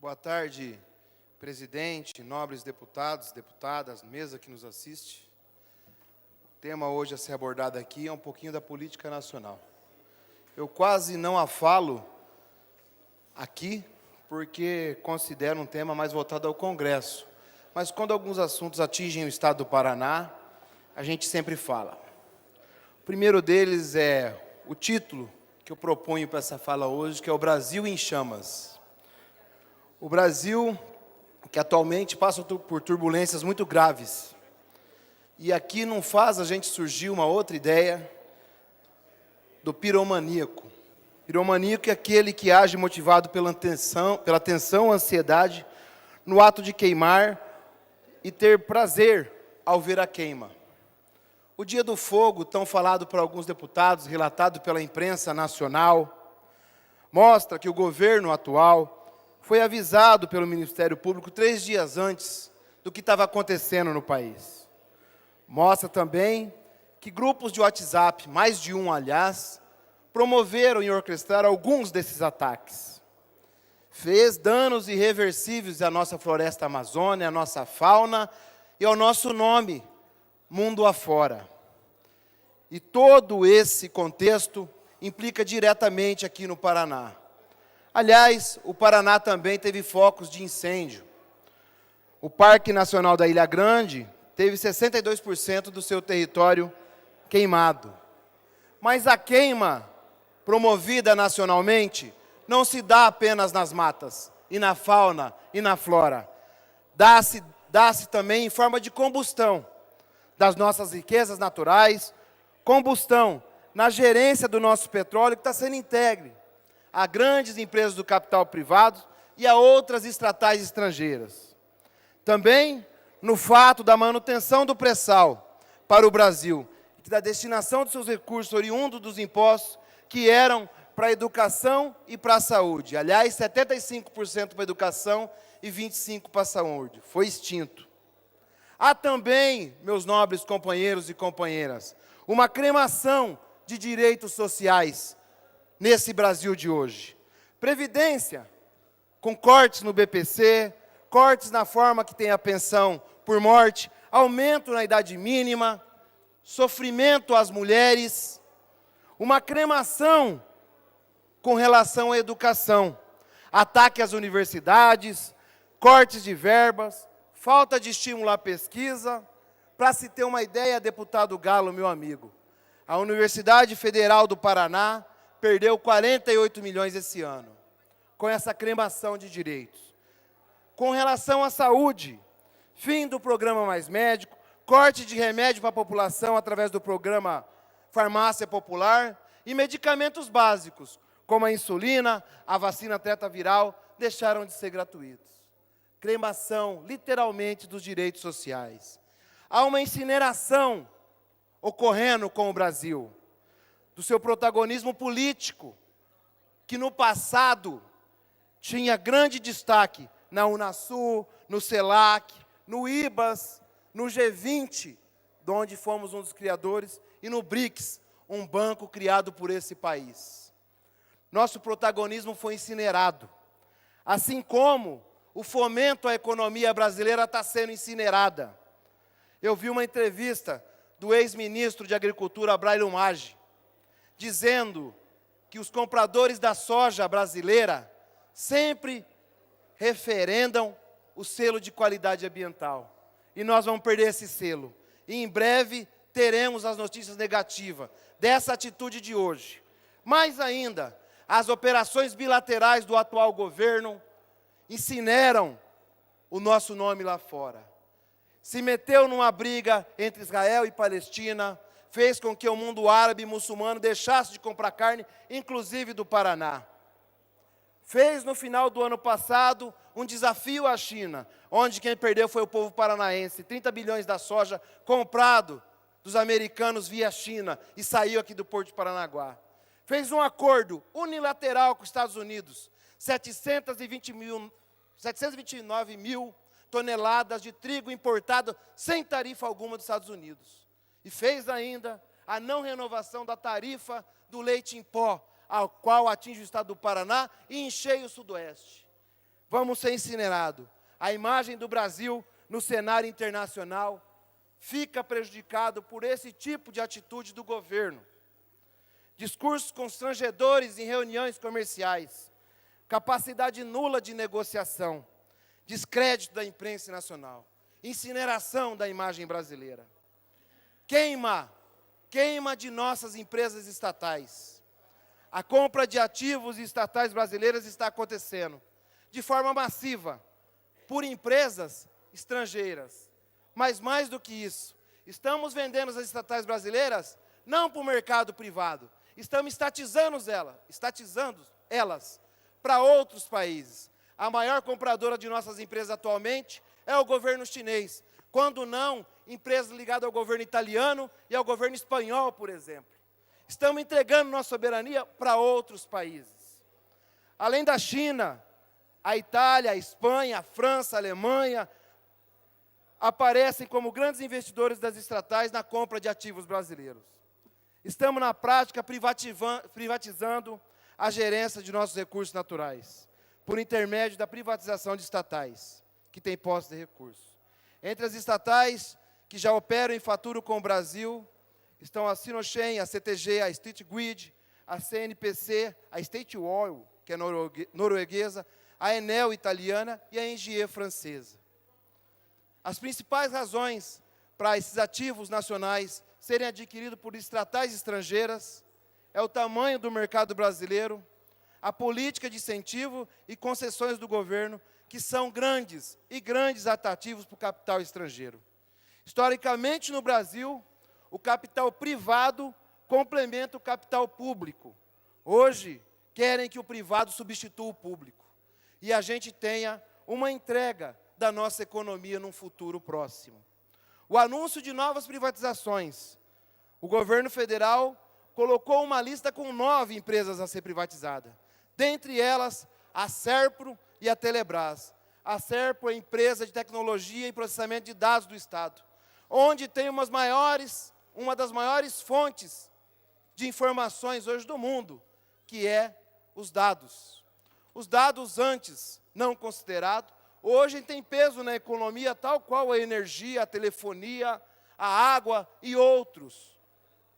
Boa tarde, presidente, nobres deputados, deputadas, mesa que nos assiste. O tema hoje a ser abordado aqui é um pouquinho da política nacional. Eu quase não a falo aqui, porque considero um tema mais voltado ao Congresso. Mas quando alguns assuntos atingem o estado do Paraná, a gente sempre fala. O primeiro deles é o título que eu proponho para essa fala hoje, que é o Brasil em Chamas. O Brasil, que atualmente passa por turbulências muito graves. E aqui não faz a gente surgir uma outra ideia do piromaníaco. Piromaníaco é aquele que age motivado pela tensão, ansiedade, no ato de queimar e ter prazer ao ver a queima. O Dia do Fogo, tão falado por alguns deputados, relatado pela imprensa nacional, mostra que o governo atual foi avisado pelo Ministério Público 3 dias antes do que estava acontecendo no país. Mostra também que grupos de WhatsApp, mais de um, aliás, promoveram e orquestraram alguns desses ataques. Fez danos irreversíveis à nossa floresta amazônica, à nossa fauna e ao nosso nome, mundo afora. E todo esse contexto implica diretamente aqui no Paraná. Aliás, o Paraná também teve focos de incêndio. O Parque Nacional da Ilha Grande teve 62% do seu território queimado. Mas a queima promovida nacionalmente não se dá apenas nas matas, e na fauna, e na flora. Dá-se também em forma de combustão das nossas riquezas naturais, combustão na gerência do nosso petróleo, que está sendo entregue a grandes empresas do capital privado e a outras estatais estrangeiras. Também no fato da manutenção do pré-sal para o Brasil, e da destinação de seus recursos oriundos dos impostos que eram para a educação e para a saúde. Aliás, 75% para a educação e 25% para a saúde. Foi extinto. Há também, meus nobres companheiros e companheiras, uma cremação de direitos sociais nesse Brasil de hoje. Previdência, com cortes no BPC, cortes na forma que tem a pensão por morte, aumento na idade mínima, sofrimento às mulheres, uma cremação com relação à educação, ataque às universidades, cortes de verbas, falta de estímulo à pesquisa. Para se ter uma ideia, deputado Galo, meu amigo, a Universidade Federal do Paraná perdeu 48 milhões esse ano, com essa cremação de direitos. Com relação à saúde, fim do programa Mais Médico, corte de remédio para a população através do programa Farmácia Popular e medicamentos básicos, como a insulina, a vacina tetraviral, deixaram de ser gratuitos. Cremação, literalmente, dos direitos sociais. Há uma incineração ocorrendo com o Brasil, do seu protagonismo político, que no passado tinha grande destaque na Unasul, no CELAC, no IBAS, no G20, de onde fomos um dos criadores, e no BRICS, um banco criado por esse país. Nosso protagonismo foi incinerado, assim como o fomento à economia brasileira está sendo incinerada. Eu vi uma entrevista do ex-ministro de Agricultura, Braulio Maggi, dizendo que os compradores da soja brasileira sempre referendam o selo de qualidade ambiental. E nós vamos perder esse selo. E em breve teremos as notícias negativas dessa atitude de hoje. Mais ainda, as operações bilaterais do atual governo incineram o nosso nome lá fora. Se meteu numa briga entre Israel e Palestina, fez com que o mundo árabe e muçulmano deixasse de comprar carne, inclusive do Paraná. Fez no final do ano passado um desafio à China, onde quem perdeu foi o povo paranaense. 30 bilhões da soja comprado dos americanos via China e saiu aqui do Porto de Paranaguá. Fez um acordo unilateral com os Estados Unidos, 729 mil toneladas de trigo importado sem tarifa alguma dos Estados Unidos. E fez ainda a não renovação da tarifa do leite em pó, ao qual atinge o estado do Paraná e em cheio o Sudoeste. vamos ser incinerados. A imagem do Brasil no cenário internacional fica prejudicado por esse tipo de atitude do governo. Discursos constrangedores em reuniões comerciais, capacidade nula de negociação, descrédito da imprensa nacional, incineração da imagem brasileira. Queima de nossas empresas estatais. A compra de ativos estatais brasileiras está acontecendo de forma massiva por empresas estrangeiras. Mas mais do que isso, estamos vendendo as estatais brasileiras não para o mercado privado, estamos estatizando elas para outros países. A maior compradora de nossas empresas atualmente é o governo chinês, quando não, empresas ligadas ao governo italiano e ao governo espanhol, por exemplo. Estamos entregando nossa soberania para outros países. Além da China, a Itália, a Espanha, a França, a Alemanha aparecem como grandes investidores das estatais na compra de ativos brasileiros. Estamos, na prática, privatizando a gerência de nossos recursos naturais, por intermédio da privatização de estatais, que têm posse de recursos. Entre as estatais que já operam e faturam com o Brasil, estão a Sinochem, a CTG, a State Grid, a CNPC, a State Oil, que é norueguesa, a Enel italiana e a Engie francesa. As principais razões para esses ativos nacionais serem adquiridos por estatais estrangeiras é o tamanho do mercado brasileiro, a política de incentivo e concessões do governo, que são grandes atrativos para o capital estrangeiro. Historicamente, no Brasil, o capital privado complementa o capital público. Hoje, querem que o privado substitua o público. E a gente tenha uma entrega da nossa economia num futuro próximo. O anúncio de novas privatizações. O governo federal colocou uma lista com 9 empresas a ser privatizadas. Dentre elas, a Serpro e a Telebrás. A Serpro é a empresa de tecnologia e processamento de dados do Estado, onde tem uma das maiores fontes de informações hoje do mundo, que é os dados. Os dados antes não considerados, hoje tem peso na economia, tal qual a energia, a telefonia, a água e outros.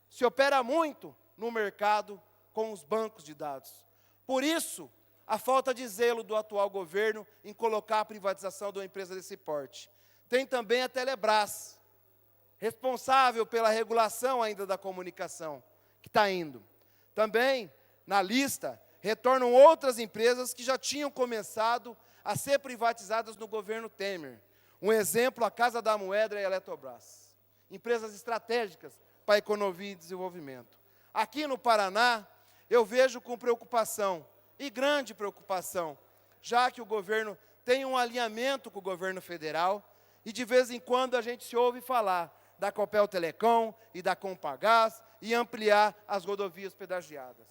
Se opera muito no mercado com os bancos de dados. Por isso, a falta de zelo do atual governo em colocar a privatização de uma empresa desse porte. Tem também a Telebrás, responsável pela regulação ainda da comunicação, que está indo. Também, na lista, retornam outras empresas que já tinham começado a ser privatizadas no governo Temer. Um exemplo, a Casa da Moeda e a Eletrobras. Empresas estratégicas para a economia e desenvolvimento. Aqui no Paraná, eu vejo com preocupação, e grande preocupação, já que o governo tem um alinhamento com o governo federal, e de vez em quando a gente se ouve falar da Copel Telecom e da Compagás, e ampliar as rodovias pedagiadas.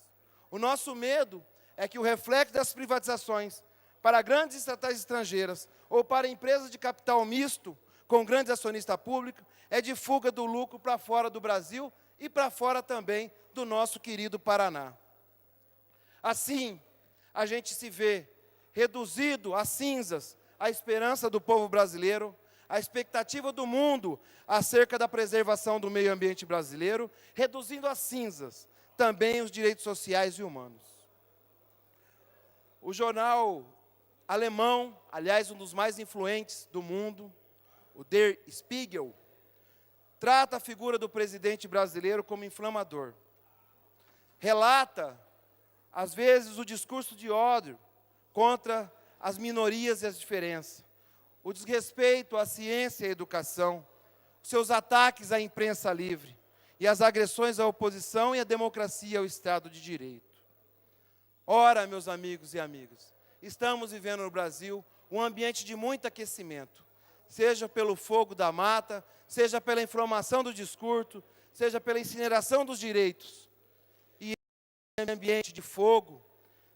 O nosso medo é que o reflexo das privatizações para grandes estatais estrangeiras ou para empresas de capital misto com grandes acionistas públicos é de fuga do lucro para fora do Brasil e para fora também do nosso querido Paraná. Assim, a gente se vê reduzido a cinzas a esperança do povo brasileiro, a expectativa do mundo acerca da preservação do meio ambiente brasileiro, reduzindo a cinzas também os direitos sociais e humanos. O jornal alemão, aliás, um dos mais influentes do mundo, o Der Spiegel, trata a figura do presidente brasileiro como inflamador. Relata, às vezes, o discurso de ódio contra as minorias e as diferenças, o desrespeito à ciência e à educação, os seus ataques à imprensa livre e as agressões à oposição e à democracia e ao Estado de Direito. Ora, meus amigos e amigas, estamos vivendo no Brasil um ambiente de muito aquecimento, seja pelo fogo da mata, seja pela inflamação do discurso, seja pela incineração dos direitos. E esse ambiente de fogo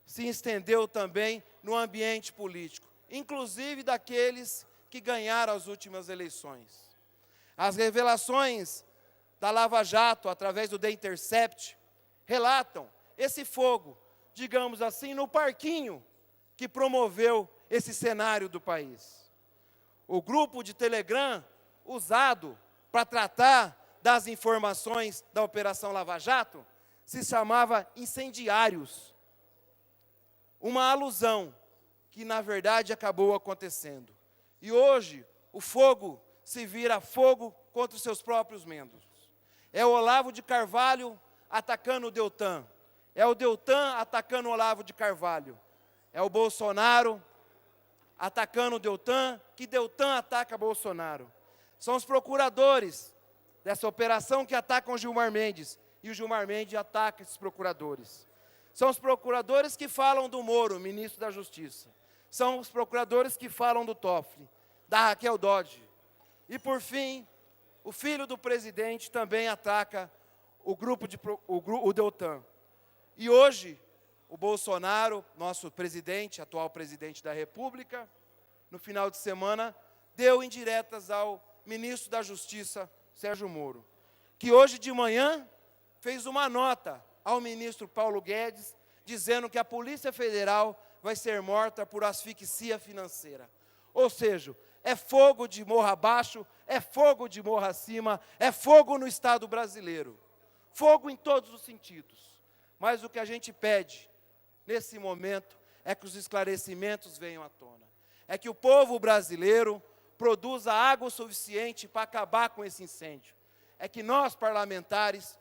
se estendeu também no ambiente político, inclusive daqueles que ganharam as últimas eleições. As revelações da Lava Jato, através do The Intercept, relatam esse fogo, digamos assim, no parquinho que promoveu esse cenário do país. O grupo de Telegram usado para tratar das informações da Operação Lava Jato se chamava Incendiários. Uma alusão que, na verdade, acabou acontecendo. E hoje, o fogo se vira fogo contra os seus próprios membros. É o Olavo de Carvalho atacando o Deltan. É o Deltan atacando o Olavo de Carvalho. É o Bolsonaro atacando o Deltan, que Deltan ataca Bolsonaro. São os procuradores dessa operação que atacam o Gilmar Mendes. E o Gilmar Mendes ataca esses procuradores. São os procuradores que falam do Moro, ministro da Justiça. São os procuradores que falam do Toffoli, da Raquel Dodge. E, por fim, o filho do presidente também ataca o Deltan. E hoje, o Bolsonaro, nosso presidente, atual presidente da República, no final de semana, deu indiretas ao ministro da Justiça, Sérgio Moro, que hoje de manhã fez uma nota ao ministro Paulo Guedes, dizendo que a Polícia Federal vai ser morta por asfixia financeira. Ou seja, é fogo de morro abaixo, é fogo de morro acima, é fogo no Estado brasileiro. Fogo em todos os sentidos. Mas o que a gente pede, nesse momento, é que os esclarecimentos venham à tona. É que o povo brasileiro produza água suficiente para acabar com esse incêndio. É que nós, parlamentares,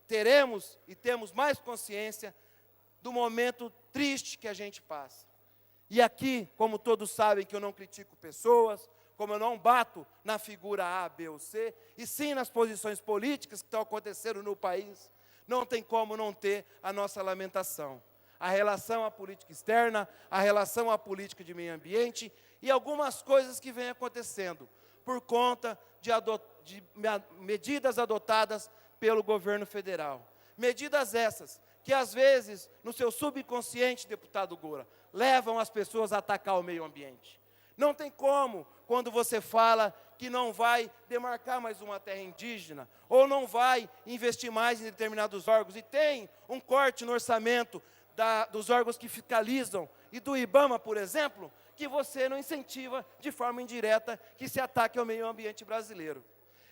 teremos e temos mais consciência do momento triste que a gente passa. E aqui, como todos sabem que eu não critico pessoas, como eu não bato na figura A, B ou C, e sim nas posições políticas que estão acontecendo no país, não tem como não ter a nossa lamentação. A relação à política externa, a relação à política de meio ambiente e algumas coisas que vêm acontecendo por conta de medidas adotadas pelo governo federal. Medidas essas que, às vezes, no seu subconsciente, deputado Goura, levam as pessoas a atacar o meio ambiente. Não tem como, quando você fala que não vai demarcar mais uma terra indígena, ou não vai investir mais em determinados órgãos, e tem um corte no orçamento dos órgãos que fiscalizam, e do IBAMA, por exemplo, que você não incentiva de forma indireta que se ataque ao meio ambiente brasileiro.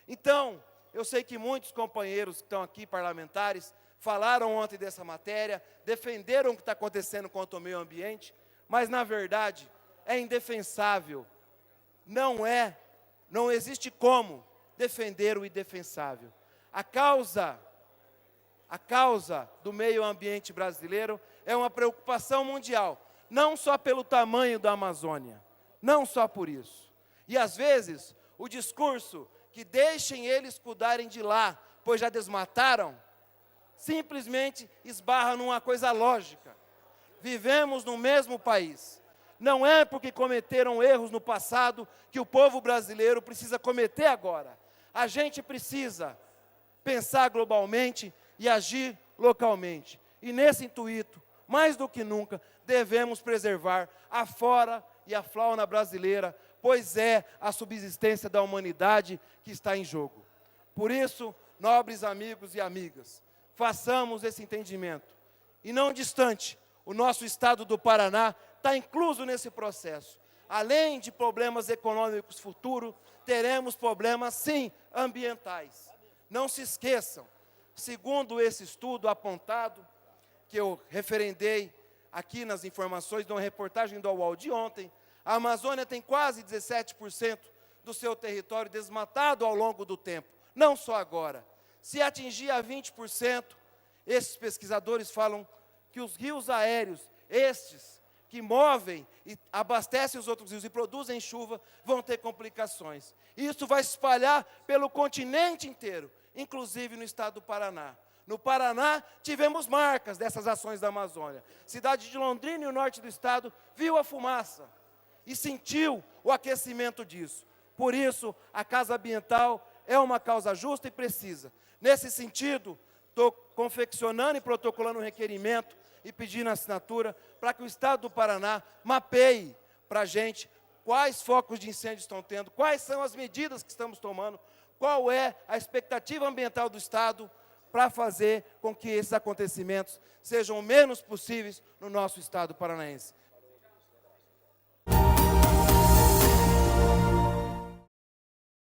Então, eu sei que muitos companheiros que estão aqui, parlamentares, falaram ontem dessa matéria, defenderam o que está acontecendo contra o meio ambiente, mas, na verdade, é indefensável. Não existe como defender o indefensável. A causa do meio ambiente brasileiro é uma preocupação mundial, não só pelo tamanho da Amazônia, não só por isso. E, às vezes, o discurso que deixem eles cuidarem de lá, pois já desmataram, simplesmente esbarra numa coisa lógica. Vivemos no mesmo país. Não é porque cometeram erros no passado que o povo brasileiro precisa cometer agora. A gente precisa pensar globalmente e agir localmente. E nesse intuito, mais do que nunca, devemos preservar a flora e a fauna brasileira, pois é a subsistência da humanidade que está em jogo. Por isso, nobres amigos e amigas, façamos esse entendimento. E não distante, o nosso estado do Paraná está incluso nesse processo. Além de problemas econômicos futuros, teremos problemas, sim, ambientais. Não se esqueçam, segundo esse estudo apontado, que eu referendei aqui nas informações de uma reportagem do UOL de ontem, a Amazônia tem quase 17% do seu território desmatado ao longo do tempo, não só agora. Se atingir a 20%, esses pesquisadores falam que os rios aéreos, estes que movem e abastecem os outros rios e produzem chuva, vão ter complicações. Isso vai se espalhar pelo continente inteiro, inclusive no estado do Paraná. No Paraná, tivemos marcas dessas ações da Amazônia. Cidade de Londrina e o norte do estado viu a fumaça e sentiu o aquecimento disso. Por isso, a causa ambiental é uma causa justa e precisa. Nesse sentido, estou confeccionando e protocolando um requerimento e pedindo assinatura para que o estado do Paraná mapeie para a gente quais focos de incêndio estão tendo, quais são as medidas que estamos tomando, qual é a expectativa ambiental do estado para fazer com que esses acontecimentos sejam o menos possíveis no nosso estado paranaense.